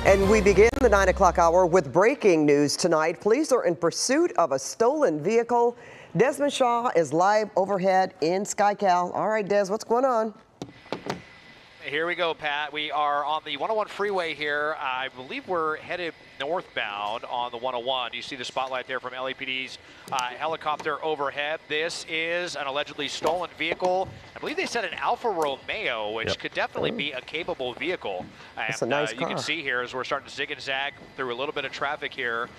And we begin the 9 o'clock hour with breaking news tonight. Police are in pursuit of a stolen vehicle. Desmond Shaw is live overhead in SkyCal. All right, Des, what's going on? Here we go, Pat. We are on the 101 freeway here. I believe we're headed northbound on the 101. You see the spotlight there from LAPD's helicopter overhead. This is an allegedly stolen vehicle. I believe they said an Alfa Romeo, which could definitely be a capable vehicle. That's a nice car. You can see here as we're starting to zig and zag through a little bit of traffic here.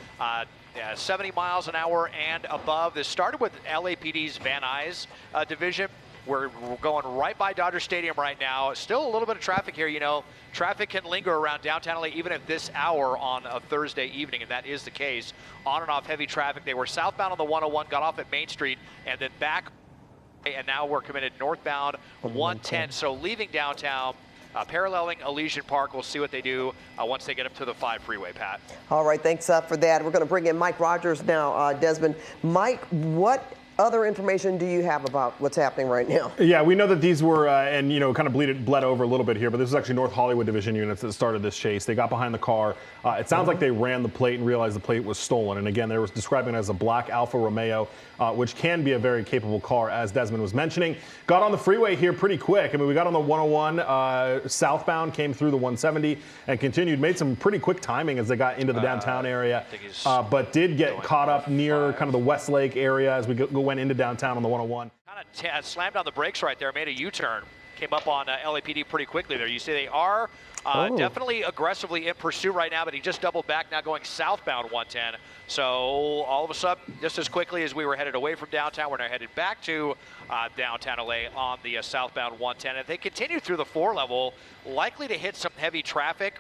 70 miles an hour and above. This started with LAPD's Van Nuys division. We're going right by Dodger Stadium right now. Still a little bit of traffic here. You know, traffic can linger around downtown LA even at this hour on a Thursday evening, and that is the case. On and off heavy traffic. They were southbound on the 101, got off at Main Street, and then back, and now we're committed northbound 110. So leaving downtown, paralleling Elysian Park. We'll see what they do once they get up to the 5 freeway, Pat. All right, thanks for that. We're going to bring in Mike Rogers now, Desmond. Mike, what other information do you have about what's happening right now? Yeah, we know that these were, and you know, kind of bled over a little bit here, but this is actually North Hollywood Division units that started this chase. They got behind the car. It sounds like they ran the plate and realized the plate was stolen. And again, they were describing it as a black Alfa Romeo, which can be a very capable car, as Desmond was mentioning. Got on the freeway here pretty quick. I mean, we got on the 101 southbound, came through the 170, and continued. Made some pretty quick timing as they got into the downtown area, but did get caught up near kind of the Westlake area as we went into downtown on the 101. Kind of slammed on the brakes right there, made a U-turn, came up on LAPD pretty quickly there. You see they are definitely aggressively in pursuit right now, but he just doubled back now going southbound 110. So all of a sudden, just as quickly as we were headed away from downtown, we're now headed back to downtown LA on the southbound 110. If they continue through the 4 level, likely to hit some heavy traffic.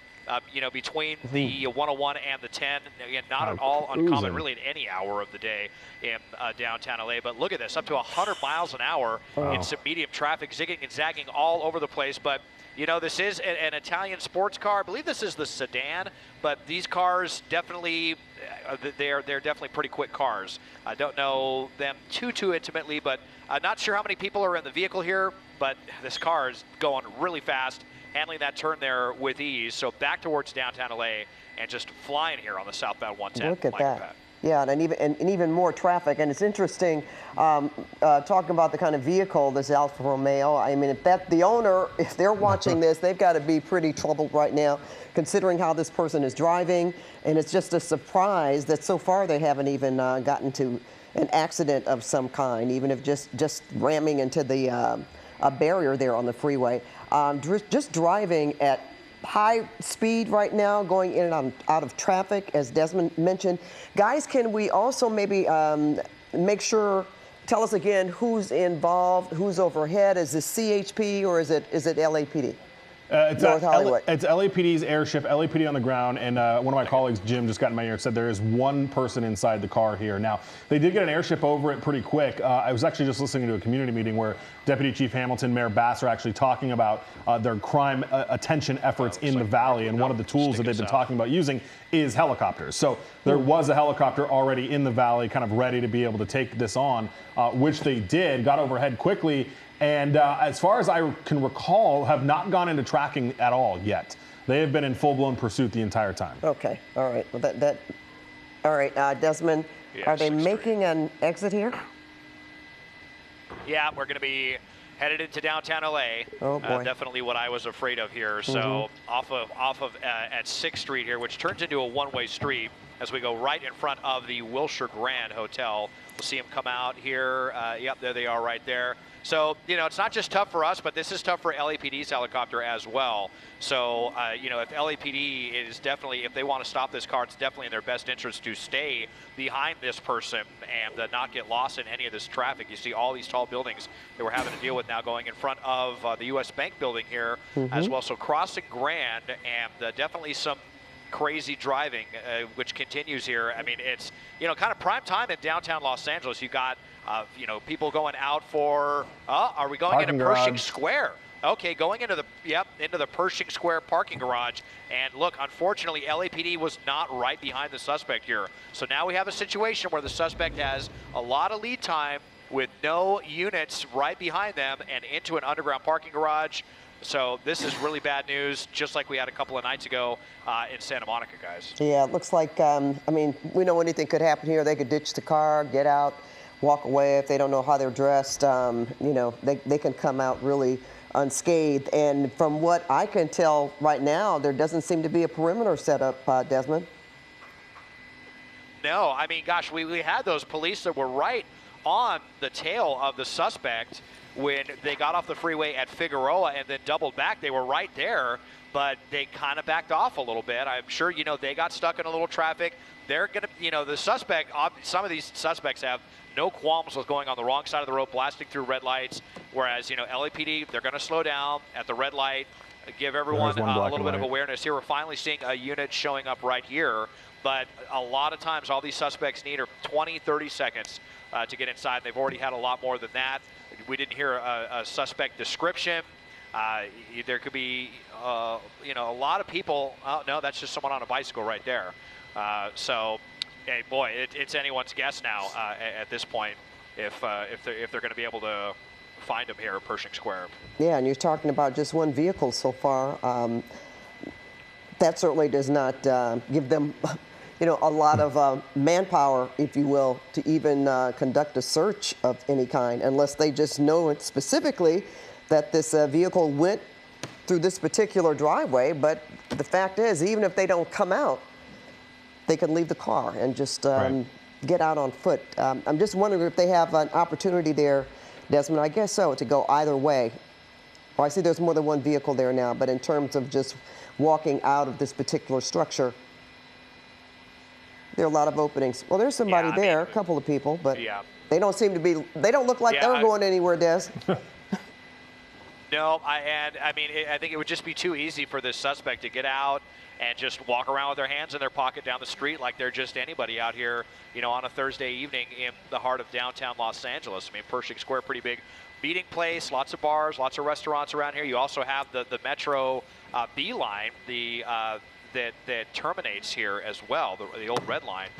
You know, between the 101 and the 10, again, not at all uncommon, really, in any hour of the day in downtown LA. But look at this, up to 100 miles an hour in some medium traffic, zigging and zagging all over the place. But you know, this is an Italian sports car. I believe this is the sedan, but these cars definitely, they're definitely pretty quick cars. I don't know them too intimately, but I'm not sure how many people are in the vehicle here. But this car is going really fast, handling that turn there with ease. So back towards downtown LA and just flying here on the southbound 110. Look at that. Yeah, and even more traffic. And it's interesting talking about the kind of vehicle, this Alfa Romeo. I mean, the owner, if they're watching this, they've got to be pretty troubled right now, considering how this person is driving. And it's just a surprise that so far they haven't even gotten to an accident of some kind, even if just ramming into the a barrier there on the freeway. Just driving at high speed right now, going in and out of traffic, as Desmond mentioned. Guys, can we also maybe make sure, tell us again who's involved, who's overhead? Is this CHP or is it LAPD? It's North Hollywood. It's LAPD's airship, LAPD on the ground, and one of my colleagues, Jim, just got in my ear and said there is one person inside the car here. Now, they did get an airship over it pretty quick. I was actually just listening to a community meeting where Deputy Chief Hamilton, Mayor Bass are actually talking about their crime attention efforts in the valley, and one of the tools that they've been talking about using is helicopters. So there was a helicopter already in the valley, kind of ready to be able to take this on, which they did, got overhead quickly. And as far as I can recall, have not gone into tracking at all yet. They have been in full-blown pursuit the entire time. Okay, all right. Well, all right, Desmond, are they making an exit here? Yeah, we're going to be headed into downtown LA. Oh boy. Definitely what I was afraid of here. So off of at 6th Street here, which turns into a one-way street as we go right in front of the Wilshire Grand Hotel. We'll see them come out here. Yep, there they are right there. So, you know, it's not just tough for us, but this is tough for LAPD's helicopter as well. So, you know, if LAPD is definitely, if they want to stop this car, it's definitely in their best interest to stay behind this person and not get lost in any of this traffic. You see all these tall buildings that we're having to deal with now going in front of the U.S. Bank building here as well. So crossing Grand and definitely some crazy driving, which continues here. I mean, it's, you know, kind of prime time in downtown Los Angeles. You got, you know, people going out for, are we going into Pershing Square? Okay, going into the Pershing Square parking garage. And look, unfortunately, LAPD was not right behind the suspect here. So now we have a situation where the suspect has a lot of lead time with no units right behind them and into an underground parking garage. So this is really bad news, just like we had a couple of nights ago in Santa Monica, guys. Yeah, it looks like, I mean, we know anything could happen here. They could ditch the car, get out, walk away. If they don't know how they're dressed, you know, they can come out really unscathed. And from what I can tell right now, there doesn't seem to be a perimeter set up, Desmond. No, I mean, gosh, we had those police that were right on the tail of the suspect when they got off the freeway at Figueroa and then doubled back. They were right there, but they kind of backed off a little bit. I'm sure, you know, they got stuck in a little traffic. They're going to, you know, the suspect, some of these suspects have no qualms with going on the wrong side of the road, blasting through red lights, whereas, you know, LAPD, they're going to slow down at the red light, give everyone a little bit of awareness. Here we're finally seeing a unit showing up right here, but a lot of times all these suspects need are 20, 30 seconds to get inside. They've already had a lot more than that. We didn't hear a suspect description. There could be, you know, a lot of people. Oh, no, that's just someone on a bicycle right there. So, hey, boy, it's anyone's guess now at this point if they're going to be able to find him here at Pershing Square. Yeah, and you're talking about just one vehicle so far. That certainly does not give them, you know, a lot of manpower, if you will, to even conduct a search of any kind, unless they just know it specifically that this vehicle went through this particular driveway. But the fact is, even if they don't come out, they can leave the car and just get out on foot. I'm just wondering if they have an opportunity there, Desmond. I guess so, to go either way. Well, I see there's more than one vehicle there now, but in terms of just walking out of this particular structure, there are a lot of openings. Well, there's somebody there, a couple of people, but they don't seem to be, they don't look like they're going anywhere, Des. No, I think it would just be too easy for this suspect to get out and just walk around with their hands in their pocket down the street like they're just anybody out here, you know, on a Thursday evening in the heart of downtown Los Angeles. I mean, Pershing Square, pretty big meeting place, lots of bars, lots of restaurants around here. You also have the Metro B line, that terminates here as well, the old red line,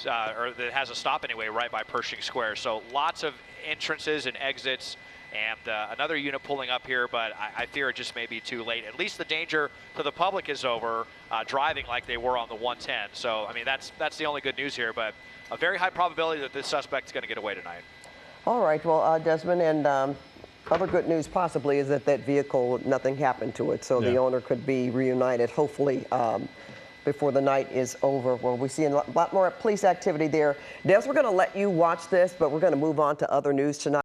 or that has a stop anyway right by Pershing Square. So lots of entrances and exits, and another unit pulling up here, but I fear it just may be too late. At least the danger to the public is over, driving like they were on the 110. So, I mean, that's the only good news here, but a very high probability that this suspect is going to get away tonight. All right, well, Desmond, and other good news possibly is that that vehicle, nothing happened to it, so the owner could be reunited, hopefully, before the night is over. Well, we see a lot more police activity there. Des, we're going to let you watch this, but we're going to move on to other news tonight.